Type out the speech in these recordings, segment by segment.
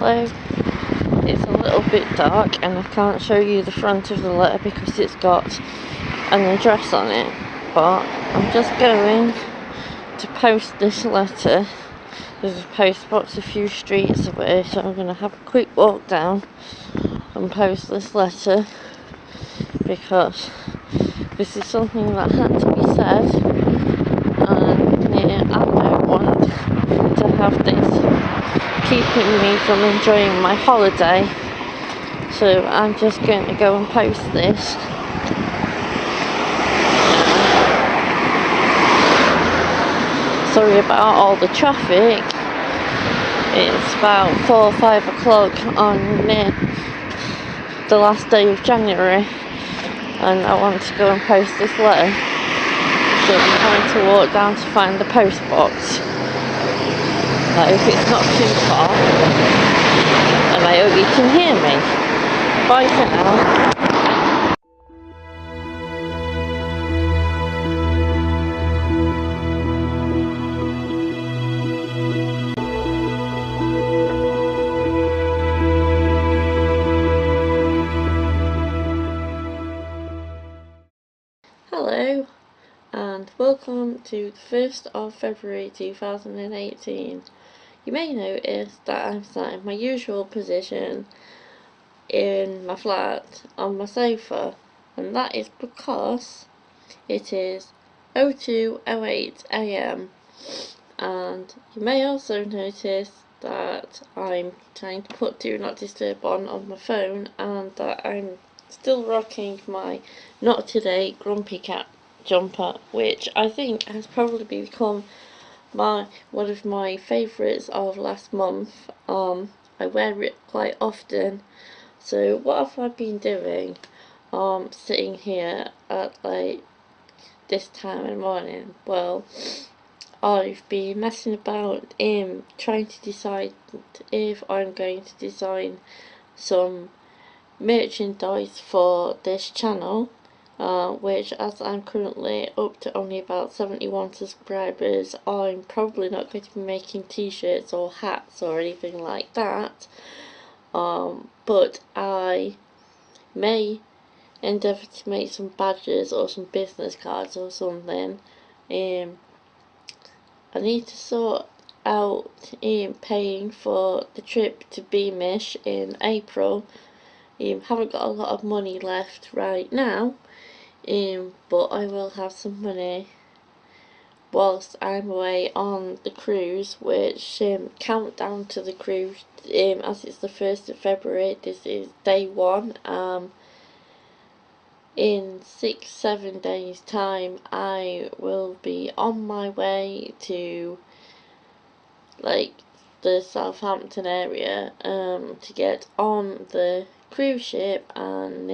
Hello. It's a little bit dark and I can't show you the front of the letter because it's got an address on it, but I'm just going to post this letter. There's a post box a few streets away, so I'm going to have a quick walk down and post this letter because this is something that had to be said, and I don't want to have this keeping me from enjoying my holiday, so I'm just going to go and post this. Sorry about all the traffic. It's about 4 or 5 o'clock on the last day of January, and I want to go and post this letter, so I'm going to walk down to find the post box. I hope it's not too far, and I hope you can hear me. Bye for now. Hello, and welcome to the 1st of February 2018. You may notice that I'm sat in my usual position in my flat on my sofa, and that is because it is 02:08 AM, and you may also notice that I'm trying to put Do Not Disturb on my phone, and that I'm still rocking my Not Today Grumpy Cat jumper, which I think has probably become one of my favourites of last month. I wear it quite often. So what have I been doing? Sitting here at like this time in the morning. Well, I've been messing about trying to decide if I'm going to design some merchandise for this channel, which, as I'm currently up to only about 71 subscribers, I'm probably not going to be making t-shirts or hats or anything like that, but I may endeavour to make some badges or some business cards or something. I need to sort out paying for the trip to Beamish in April. Haven't got a lot of money left right now, but I will have some money whilst I'm away on the cruise, which countdown to the cruise, as it's the 1st of February, this is day 1. In 6-7 days time I will be on my way to like the Southampton area to get on the cruise ship, and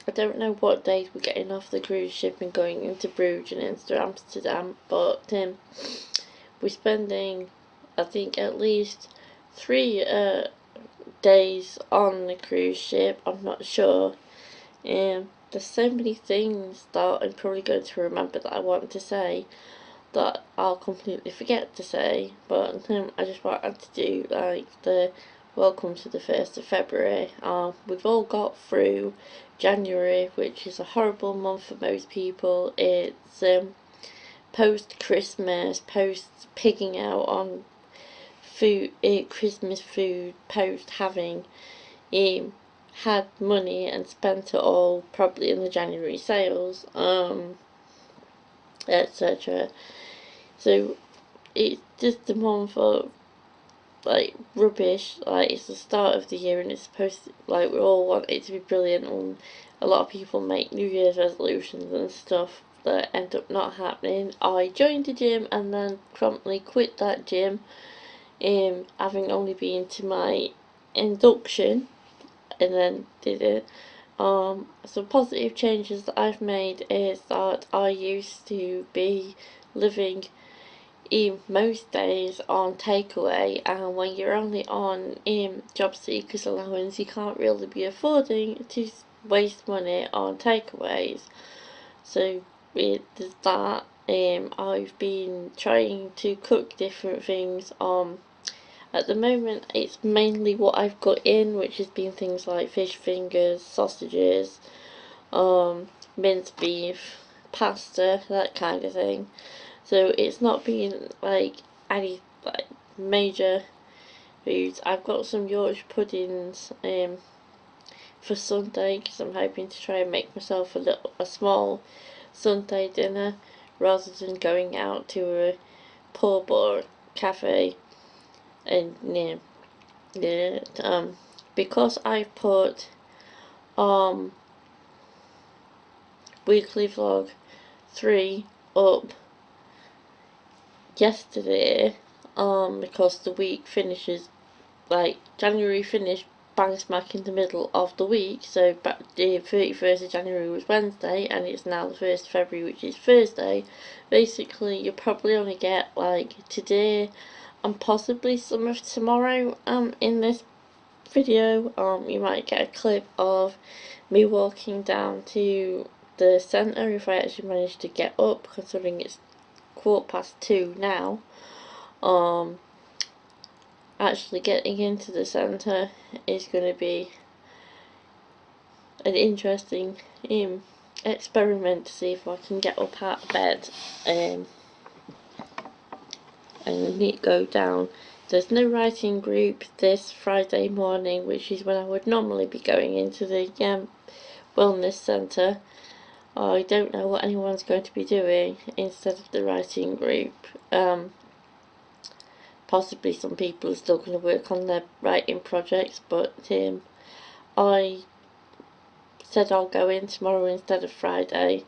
I don't know what days we're getting off the cruise ship and going into Bruges and into Amsterdam, but we're spending, I think, at least 3 days on the cruise ship. I'm not sure. There's so many things that I'm probably going to remember that I want to say that I'll completely forget to say, but I just wanted to do like the welcome to the 1st of February. We've all got through January, which is a horrible month for most people. It's post-Christmas, post-pigging out on food, Christmas food, post having had money and spent it all probably in the January sales, etc. So it's just a month of like rubbish. Like, it's the start of the year and it's supposed to, like, we all want it to be brilliant, and a lot of people make New Year's resolutions and stuff that end up not happening. I joined the gym and then promptly quit that gym, having only been to my induction, and then did it. Some positive changes that I've made is that I used to be living most days on takeaway, and when you're only on job seekers allowance, you can't really be affording to waste money on takeaways. So there's that. I've been trying to cook different things. At the moment, it's mainly what I've got in, which has been things like fish fingers, sausages, minced beef, pasta, that kind of thing. So it's not been like any like major foods. I've got some Yorkshire puddings for Sunday because I'm hoping to try and make myself a small Sunday dinner rather than going out to a pub or cafe. And because I've put weekly vlog 3 up yesterday, because the week finishes, like, January finished bang smack in the middle of the week, so the 31st of January was Wednesday, and it's now the 1st of February, which is Thursday. Basically, you'll probably only get, like, today and possibly some of tomorrow, in this video. You might get a clip of me walking down to the centre if I actually manage to get up, considering it's 2:15 now. Actually getting into the centre is going to be an interesting experiment to see if I can get up out of bed and go down. There's no writing group this Friday morning, which is when I would normally be going into the wellness centre. I don't know what anyone's going to be doing instead of the writing group. Possibly some people are still going to work on their writing projects, but I said I'll go in tomorrow instead of Friday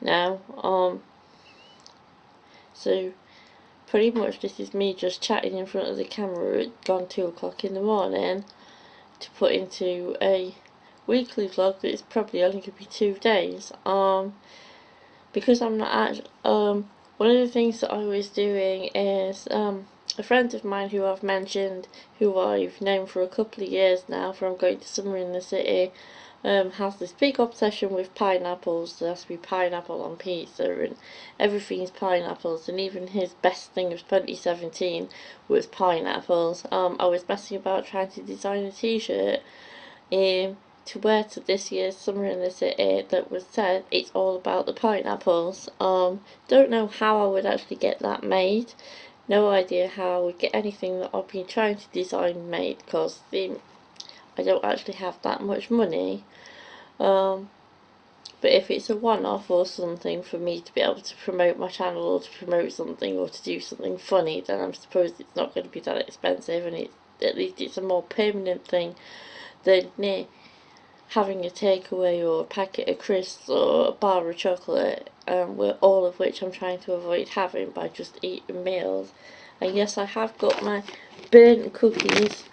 now. So pretty much this is me just chatting in front of the camera at gone 2 o'clock in the morning to put into a weekly vlog that is probably only going to be 2 days. Because I'm not one of the things that I was doing is a friend of mine who I've mentioned, who I've known for a couple of years now from going to summer in the city, has this big obsession with pineapples. There has to be pineapple on pizza and everything's pineapples, and even his best thing of 2017 was pineapples. I was messing about trying to design a t-shirt to wear to this year's summer in the city that was said it's all about the pineapples. Don't know how I would actually get that made. No idea how I would get anything that I've been trying to design made, because I don't actually have that much money. But if it's a one-off or something for me to be able to promote my channel or to promote something or to do something funny, then I'm supposed it's not going to be that expensive, and at least it's a more permanent thing than having a takeaway or a packet of crisps or a bar of chocolate, all of which I'm trying to avoid having by just eating meals. And yes, I have got my burnt cookies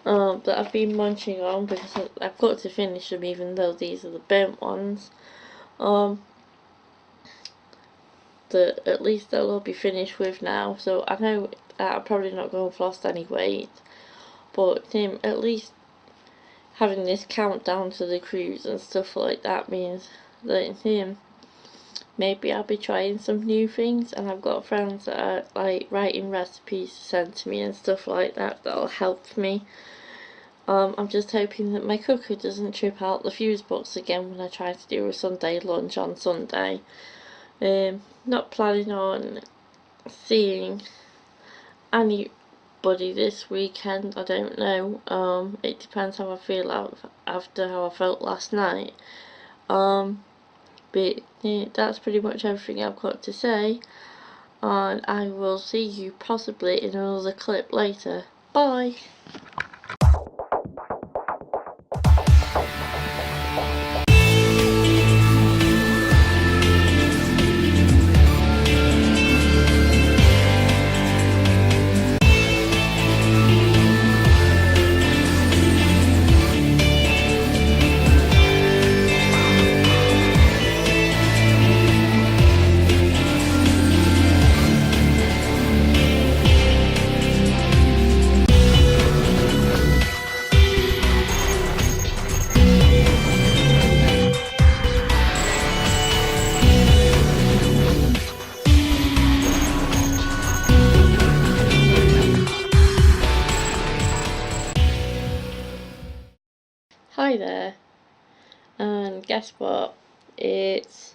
that I've been munching on, because I've got to finish them even though these are the burnt ones. That at least they'll all be finished with now, so I know that I'm probably not going to lost any weight, but at least having this countdown to the cruise and stuff like that means that maybe I'll be trying some new things, and I've got friends that are like writing recipes to send to me and stuff like that that'll help me. I'm just hoping that my cooker doesn't trip out the fuse box again when I try to do a Sunday lunch on Sunday. Not planning on seeing anybody this weekend, I don't know. It depends how I feel after how I felt last night. But that's pretty much everything I've got to say, and I will see you possibly in another clip later. Bye! there, and guess what? It's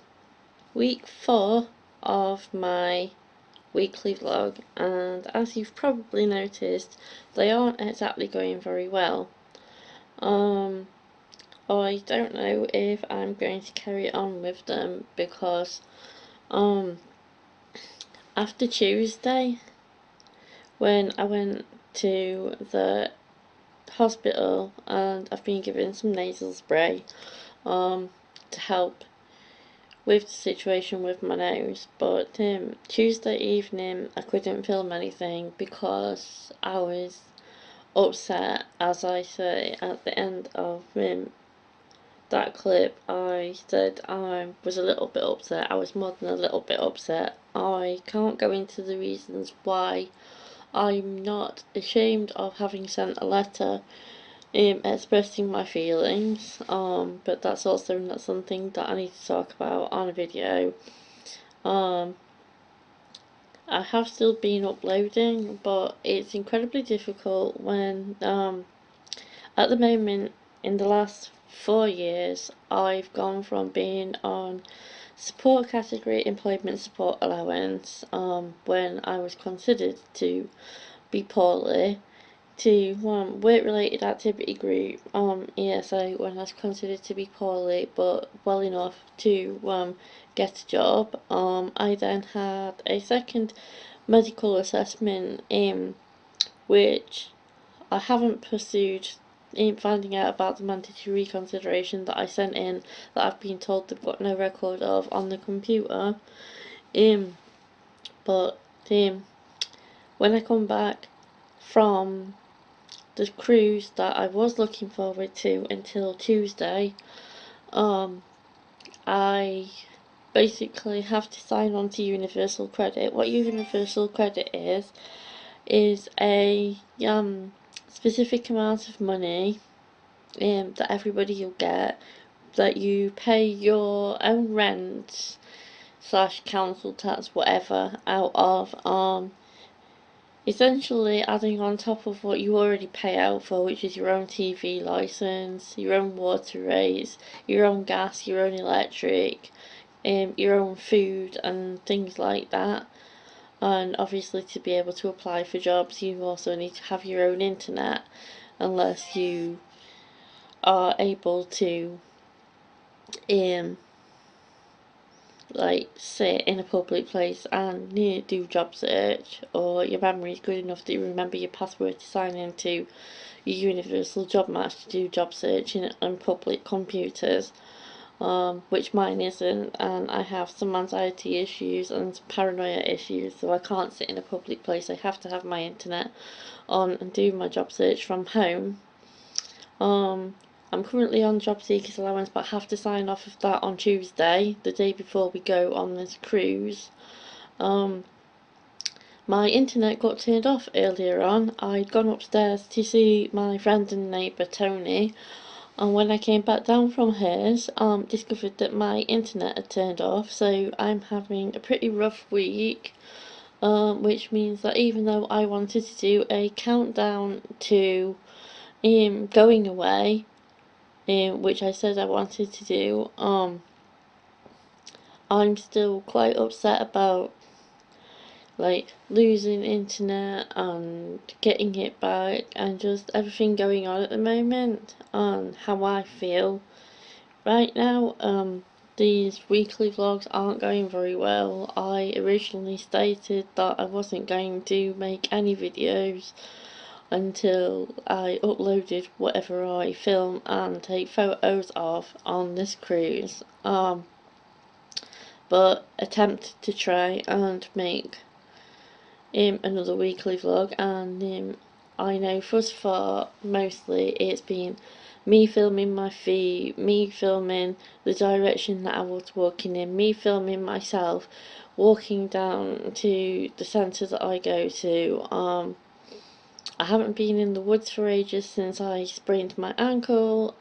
week 4 of my weekly vlog, and as you've probably noticed, they aren't exactly going very well. I don't know if I'm going to carry on with them because after Tuesday, when I went to the hospital and I've been given some nasal spray to help with the situation with my nose, but Tuesday evening I couldn't film anything because I was upset. As I say at the end of that clip, I said I was a little bit upset. I was more than a little bit upset. I can't go into the reasons why. I'm not ashamed of having sent a letter expressing my feelings, but that's also not something that I need to talk about on a video. I have still been uploading, but it's incredibly difficult when at the moment, in the last 4 years, I've gone from being on support category employment support allowance when I was considered to be poorly, to work related activity group ESA when I was considered to be poorly but well enough to get a job. I then had a second medical assessment which I haven't pursued in finding out about the mandatory reconsideration that I sent in, that I've been told they've got no record of on the computer. But when I come back from the cruise that I was looking forward to until Tuesday, I basically have to sign on to Universal Credit. What Universal Credit is a specific amount of money that everybody will get, that you pay your own rent / council tax, whatever, out of, essentially adding on top of what you already pay out for, which is your own TV licence, your own water rates, your own gas, your own electric, your own food and things like that. And obviously, to be able to apply for jobs, you also need to have your own internet, unless you are able to like sit in a public place and do job search, or your memory is good enough that you remember your password to sign into your Universal Job Match to do job searching on public computers, which mine isn't, and I have some anxiety issues and some paranoia issues, so I can't sit in a public place. I have to have my internet on and do my job search from home. I'm currently on job seekers allowance, but I have to sign off of that on Tuesday, the day before we go on this cruise. My internet got turned off earlier on. I'd gone upstairs to see my friend and neighbour Tony, and when I came back down from hers, discovered that my internet had turned off, so I'm having a pretty rough week, which means that even though I wanted to do a countdown to going away, which I said I wanted to do, I'm still quite upset about like losing internet and getting it back, and just everything going on at the moment and how I feel right now. These weekly vlogs aren't going very well. I originally stated that I wasn't going to make any videos until I uploaded whatever I film and take photos of on this cruise, but attempt to try and make another weekly vlog, and I know thus far mostly it's been me filming my feet, me filming the direction that I was walking in, me filming myself walking down to the centre that I go to. I haven't been in the woods for ages since I sprained my ankle.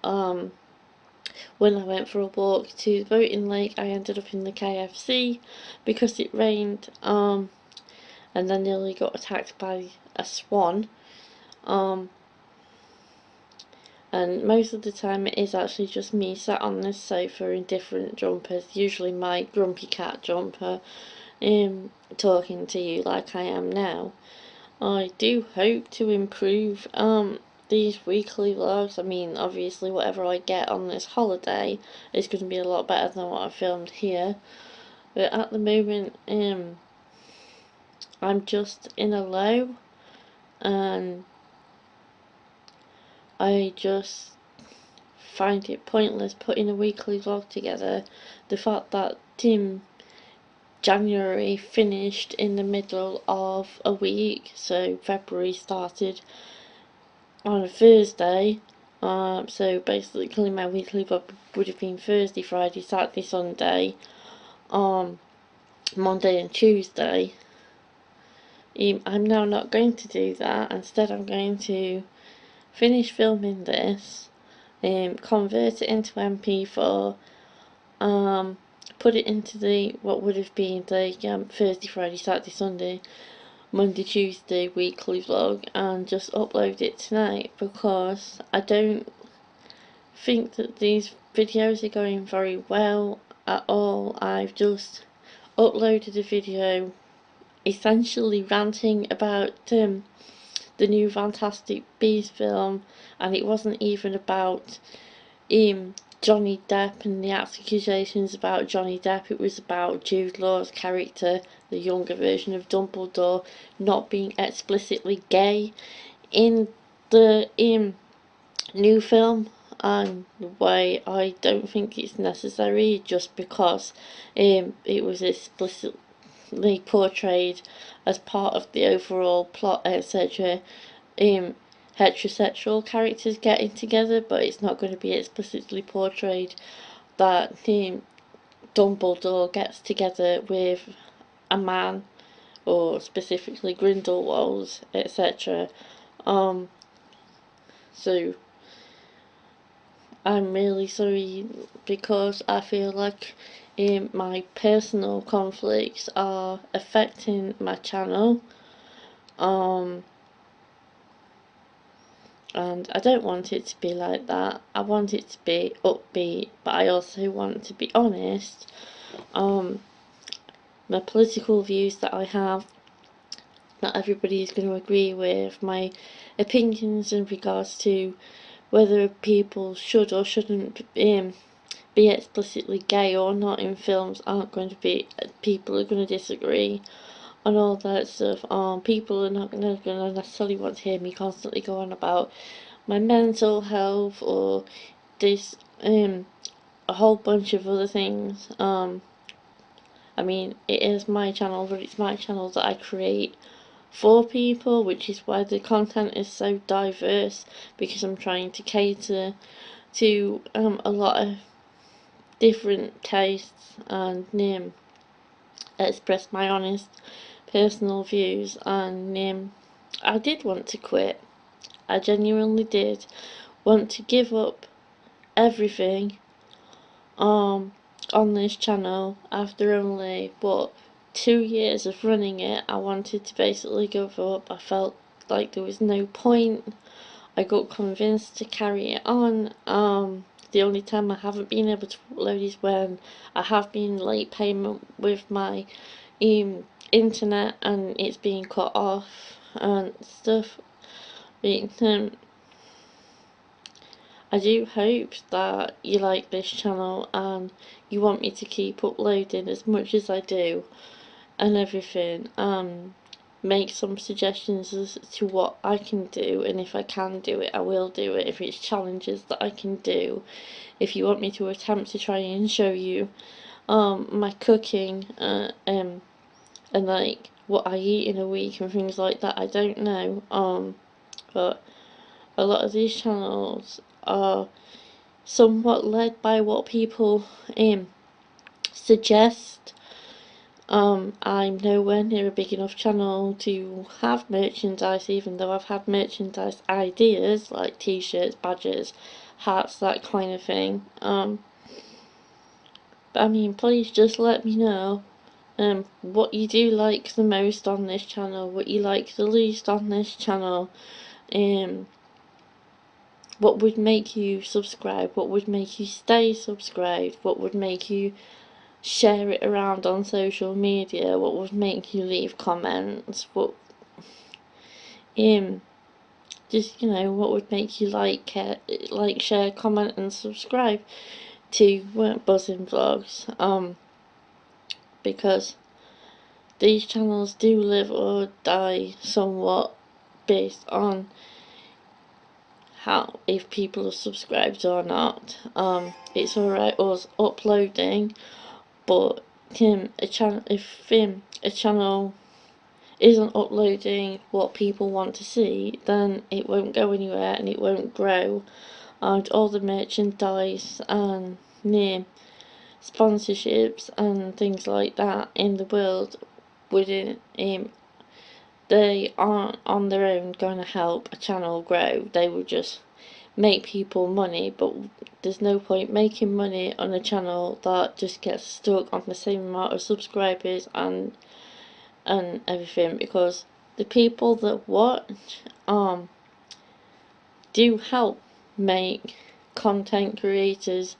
When I went for a walk to the boating lake, I ended up in the KFC because it rained, and then nearly got attacked by a swan. and most of the time it is actually just me sat on this sofa in different jumpers, usually my Grumpy Cat jumper, talking to you like I am now. I do hope to improve these weekly vlogs. I mean, obviously whatever I get on this holiday is going to be a lot better than what I filmed here, but at the moment I'm just in a low, and I just find it pointless putting a weekly vlog together. The fact that January finished in the middle of a week, so February started on a Thursday, so basically my weekly vlog would have been Thursday, Friday, Saturday, Sunday, Monday and Tuesday. I'm now not going to do that. Instead I'm going to finish filming this, convert it into MP4, put it into the what would have been the Thursday, Friday, Saturday, Sunday, Monday, Tuesday weekly vlog, and just upload it tonight, because I don't think that these videos are going very well at all. I've just uploaded a video essentially ranting about the new Fantastic Beasts film, and it wasn't even about Johnny Depp and the accusations about Johnny Depp. It was about Jude Law's character, the younger version of Dumbledore, not being explicitly gay in the new film, and why I don't think it's necessary, just because it was explicitly portrayed as part of the overall plot, etc. Heterosexual characters getting together, but it's not going to be explicitly portrayed that Dumbledore gets together with a man, or specifically Grindelwald, etc. So I'm really sorry, because I feel like my personal conflicts are affecting my channel, and I don't want it to be like that. I want it to be upbeat, but I also want to be honest. My political views that I have, not everybody is going to agree with. My opinions in regards to whether people should or shouldn't be explicitly gay or not in films aren't going to be, people are going to disagree on all that stuff. People are not going to necessarily want to hear me constantly go on about my mental health or this a whole bunch of other things. I mean, it is my channel, but it's my channel that I create for people, which is why the content is so diverse, because I'm trying to cater to a lot of different tastes and express my honest personal views. And I did want to quit. I genuinely did want to give up everything on this channel after only 2 years of running it. I wanted to basically give up. I felt like there was no point. I got convinced to carry it on. The only time I haven't been able to upload is when I have been late payment with my internet and it's being cut off and stuff. But, I do hope that you like this channel and you want me to keep uploading as much as I do and everything. Make some suggestions as to what I can do, and if I can do it I will do it. If it's challenges that I can do, if you want me to attempt to try and show you my cooking and like what I eat in a week and things like that, I don't know. But a lot of these channels are somewhat led by what people suggest. I'm nowhere near a big enough channel to have merchandise, even though I've had merchandise ideas like t-shirts, badges, hats, that kind of thing. But I mean, please just let me know what you do like the most on this channel, what you like the least on this channel, what would make you subscribe, what would make you stay subscribed, what would make you share it around on social media, what would make you leave comments, what just, you know, what would make you like, share, comment and subscribe to Buzzing Vlogs, because these channels do live or die somewhat based on how, if people are subscribed or not. It's alright us uploading, but a channel isn't uploading what people want to see, then it won't go anywhere and it won't grow, and all the merchandise and sponsorships and things like that in the world wouldn't they aren't on their own going to help a channel grow. They will just make people money, but there's no point making money on a channel that just gets stuck on the same amount of subscribers and everything, because the people that watch do help make content creators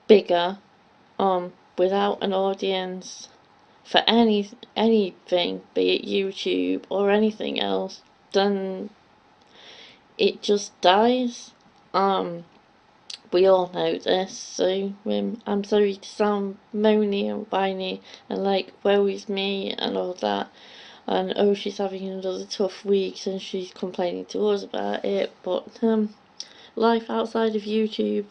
bigger. Without an audience for anything, be it YouTube or anything else, then it just dies. We all know this, so I'm sorry to sound moany and whiny and like, woe is me and all that, and oh, she's having another tough week and she's complaining to us about it, but life outside of YouTube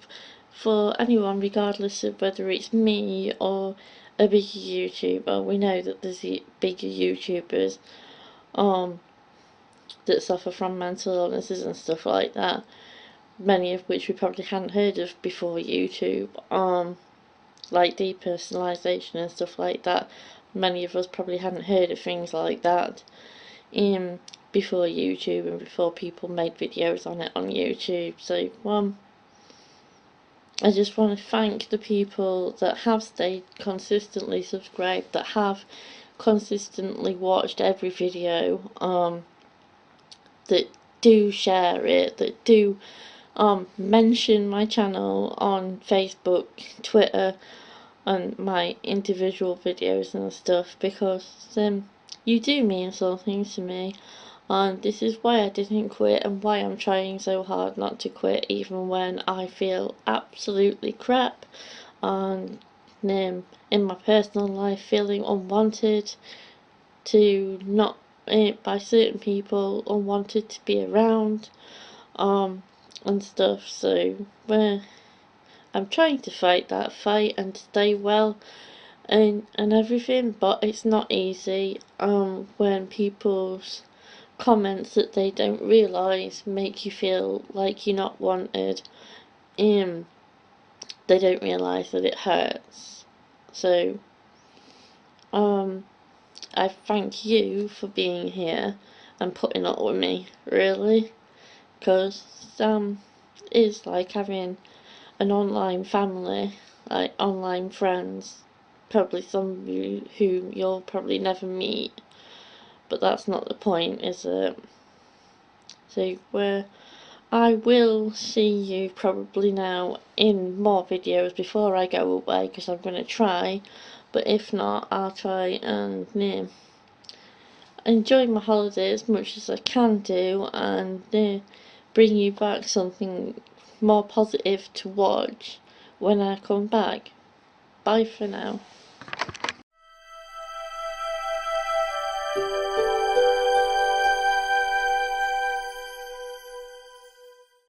for anyone, regardless of whether it's me or a bigger YouTuber, we know that there's bigger YouTubers that suffer from mental illnesses and stuff like that, many of which we probably hadn't heard of before YouTube, like depersonalization and stuff like that. Many of us probably hadn't heard of things like that before YouTube and before people made videos on it on YouTube. So I just want to thank the people that have stayed consistently subscribed, that have consistently watched every video, that do share it, that do mention my channel on Facebook, Twitter, and my individual videos and stuff, because you do mean something to me. And this is why I didn't quit and why I'm trying so hard not to quit, even when I feel absolutely crap and in my personal life feeling unwanted to not by certain people, unwanted to be around and stuff. So I'm trying to fight that fight and stay well and everything, but it's not easy when people's comments that they don't realise make you feel like you're not wanted. They don't realise that it hurts. So I thank you for being here and putting up with me, really, because it's like having an online family, like online friends, probably some of you who you'll probably never meet, but that's not the point, is it? So I will see you probably now in more videos before I go away, because I'm going to try, but if not, I'll try and enjoy my holiday as much as I can do, and bring you back something more positive to watch when I come back. Bye for now.